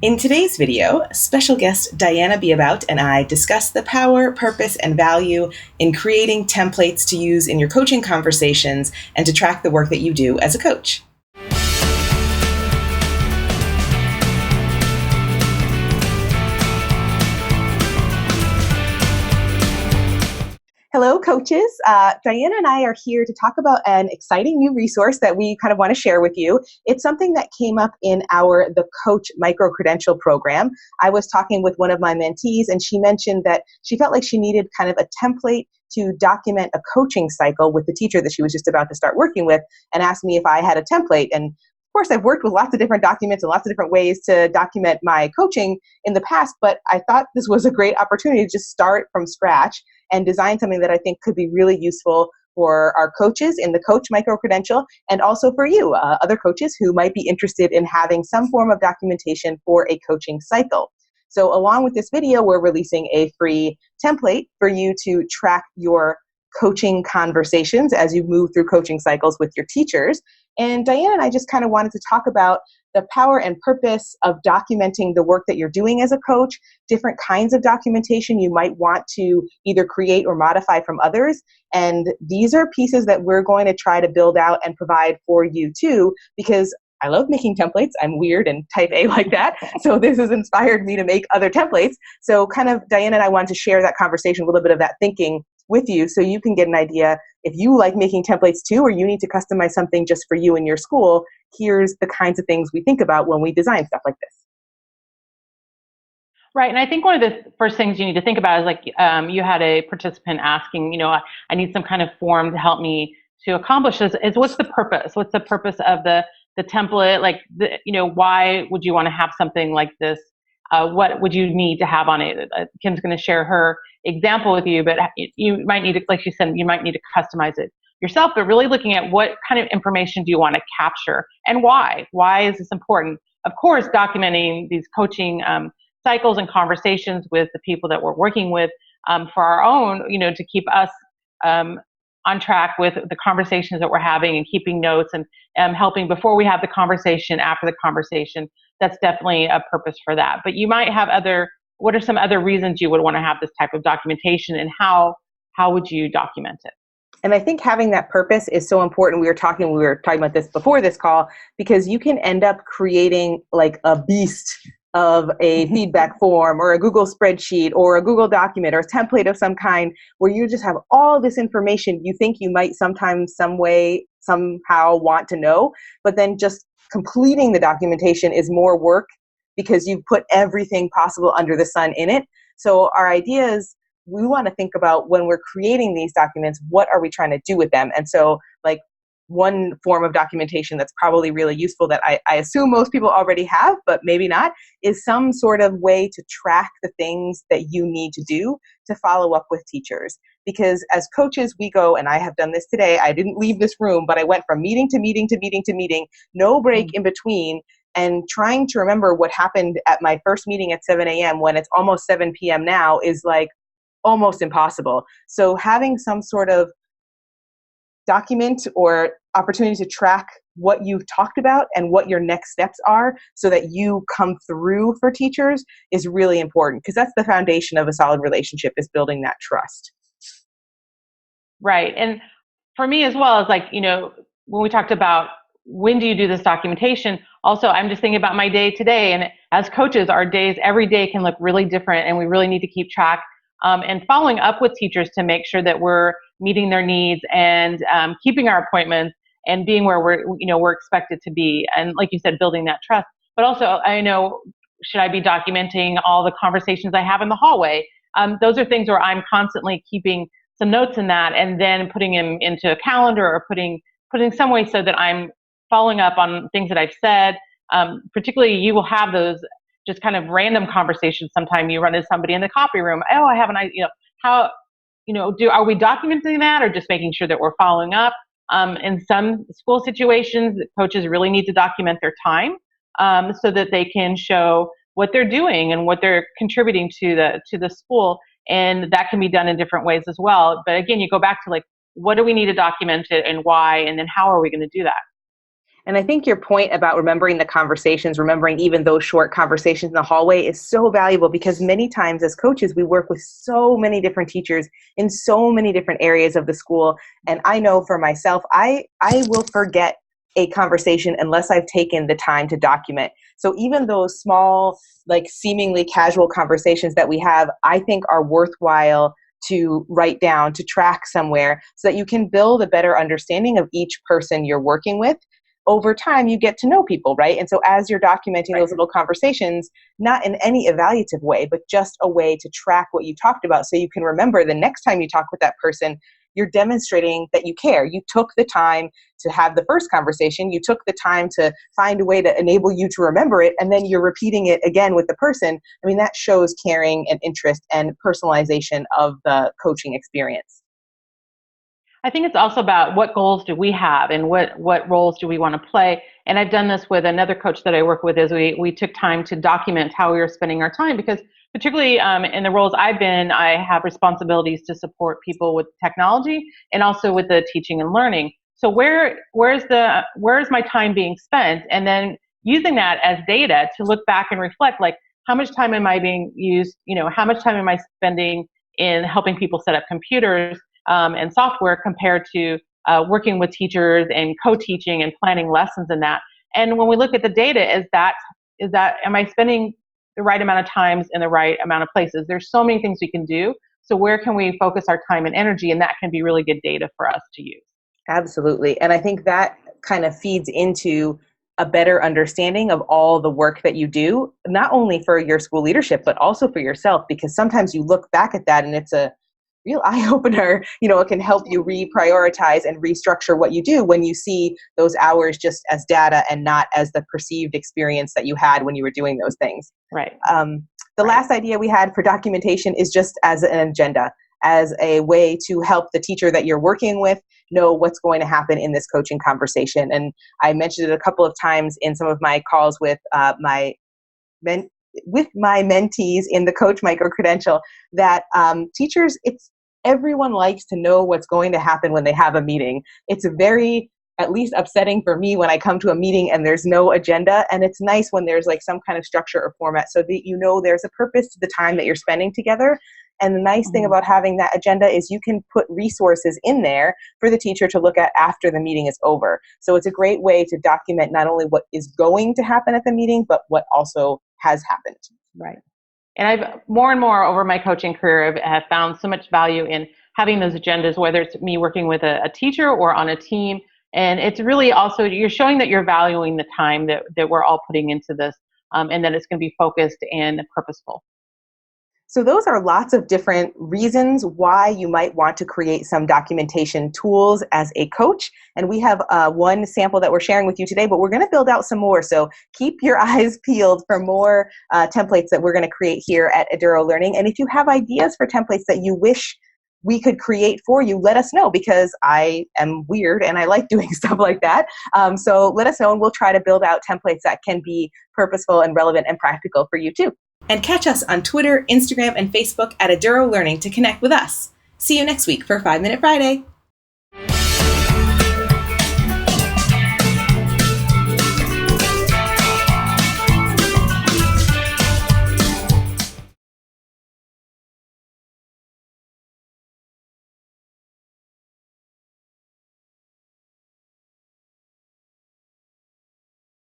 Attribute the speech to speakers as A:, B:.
A: In today's video, special guest Diana Beabout and I discuss the power, purpose, and value in creating templates to use in your coaching conversations and to track the work that you do as a coach. Hello, coaches. Diana and I are here to talk about an exciting new resource that we kind of want to share with you. It's something that came up in the Coach Microcredential program. I was talking with one of my mentees, and she mentioned that she felt like she needed kind of a template to document a coaching cycle with the teacher that she was just about to start working with, and asked me if I had a template. And of course, I've worked with lots of different documents and lots of different ways to document my coaching in the past, but I thought this was a great opportunity to just start from scratch and design something that I think could be really useful for our coaches in the Coach Microcredential, and also for you, other coaches who might be interested in having some form of documentation for a coaching cycle. So along with this video, we're releasing a free template for you to track your coaching conversations as you move through coaching cycles with your teachers. And Diana and I just kind of wanted to talk about the power and purpose of documenting the work that you're doing as a coach, different kinds of documentation you might want to either create or modify from others. And these are pieces that we're going to try to build out and provide for you too, because I love making templates. I'm weird and type A like that. So this has inspired me to make other templates. So kind of Diana and I wanted to share that conversation, a little bit of that thinking with you so you can get an idea if you like making templates too, or you need to customize something just for you and your school. Here's the kinds of things we think about when we design stuff like this.
B: Right. And I think one of the first things you need to think about is like you had a participant asking, I need some kind of form to help me to accomplish this, is what's the purpose? What's the purpose of the template? Like, why would you want to have something like this? What would you need to have on it? Kim's going to share her example with you, but you might need to, like she said, you might need to customize it yourself, but really looking at what kind of information do you want to capture and why? Why is this important? Of course, documenting these coaching cycles and conversations with the people that we're working with for our own, to keep us on track with the conversations that we're having and keeping notes and helping before we have the conversation, after the conversation. That's definitely a purpose for that. But you might have what are some other reasons you would want to have this type of documentation, and how would you document it?
A: And I think having that purpose is so important. We were talking about this before this call, because you can end up creating like a beast of a feedback form or a Google spreadsheet or a Google document or a template of some kind, where you just have all this information you think you might sometimes, some way, somehow want to know, but then just completing the documentation is more work because you've put everything possible under the sun in it. So our idea is, we want to think about when we're creating these documents, what are we trying to do with them? And so like one form of documentation that's probably really useful that I assume most people already have, but maybe not, is some sort of way to track the things that you need to do to follow up with teachers. Because as coaches, we go, and I have done this today, I didn't leave this room, but I went from meeting to meeting to meeting to meeting, no break in between, and trying to remember what happened at my first meeting at 7 a.m. when it's almost 7 p.m. now is like almost impossible. So having some sort of document or opportunity to track what you've talked about and what your next steps are so that you come through for teachers is really important, because that's the foundation of a solid relationship, is building that trust.
B: Right. And for me as well, as like, when we talked about when do you do this documentation, also I'm just thinking about my day today. And as coaches, our days, every day can look really different, and we really need to keep track and following up with teachers to make sure that we're meeting their needs and keeping our appointments and being where we're expected to be. And like you said, building that trust. But also, I know, should I be documenting all the conversations I have in the hallway? Those are things where I'm constantly keeping some notes in that, and then putting them into a calendar or putting some way so that I'm following up on things that I've said. Particularly, you will have those just kind of random conversations. Sometimes you run into somebody in the copy room. Oh, I have an idea. How, are we documenting that, or just making sure that we're following up? In some school situations, coaches really need to document their time so that they can show what they're doing and what they're contributing to the school. And that can be done in different ways as well. But again, you go back to like, what do we need to document it and why, and then how are we going to do that?
A: And I think your point about remembering the conversations, remembering even those short conversations in the hallway is so valuable, because many times as coaches, we work with so many different teachers in so many different areas of the school. And I know for myself, I will forget a conversation unless I've taken the time to document. So even those small, like seemingly casual conversations that we have, I think are worthwhile to write down, to track somewhere, so that you can build a better understanding of each person you're working with. Over time, you get to know people, right? And so as you're documenting those little conversations, not in any evaluative way, but just a way to track what you talked about, so you can remember the next time you talk with that person, you're demonstrating that you care. You took the time to have the first conversation. You took the time to find a way to enable you to remember it, and then you're repeating it again with the person. I mean, that shows caring and interest and personalization of the coaching experience.
B: I think it's also about what goals do we have and what roles do we want to play. And I've done this with another coach that I work with, is we took time to document how we were spending our time, because particularly in the roles I've been, I have responsibilities to support people with technology and also with the teaching and learning. So where's my time being spent? And then using that as data to look back and reflect, like, how much time am I being used? How much time am I spending in helping people set up computers and software, compared to working with teachers and co-teaching and planning lessons in that. And when we look at the data, am I spending the right amount of times in the right amount of places? There's so many things we can do. So where can we focus our time and energy? And that can be really good data for us to use.
A: Absolutely. And I think that kind of feeds into a better understanding of all the work that you do, not only for your school leadership, but also for yourself, because sometimes you look back at that and it's a real eye opener. It can help you reprioritize and restructure what you do when you see those hours just as data and not as the perceived experience that you had when you were doing those things.
B: Right.
A: The last idea we had for documentation is just as an agenda, as a way to help the teacher that you're working with know what's going to happen in this coaching conversation. And I mentioned it a couple of times in some of my calls with my mentees in the Coach Microcredential, that teachers, everyone likes to know what's going to happen when they have a meeting. It's very, at least upsetting for me, when I come to a meeting and there's no agenda. And it's nice when there's like some kind of structure or format, so that there's a purpose to the time that you're spending together. And the nice thing about having that agenda is you can put resources in there for the teacher to look at after the meeting is over. So it's a great way to document not only what is going to happen at the meeting, but what also has happened.
B: Right. And I've more and more over my coaching career have found so much value in having those agendas, whether it's me working with a teacher or on a team. And it's really also, you're showing that you're valuing the time that we're all putting into this, and that it's going to be focused and purposeful.
A: So those are lots of different reasons why you might want to create some documentation tools as a coach. And we have one sample that we're sharing with you today, but we're going to build out some more. So keep your eyes peeled for more templates that we're going to create here at Eduro Learning. And if you have ideas for templates that you wish we could create for you, let us know, because I am weird and I like doing stuff like that. So let us know, and we'll try to build out templates that can be purposeful and relevant and practical for you too. And catch us on Twitter, Instagram, and Facebook at Eduro Learning to connect with us. See you next week for 5 Minute Friday.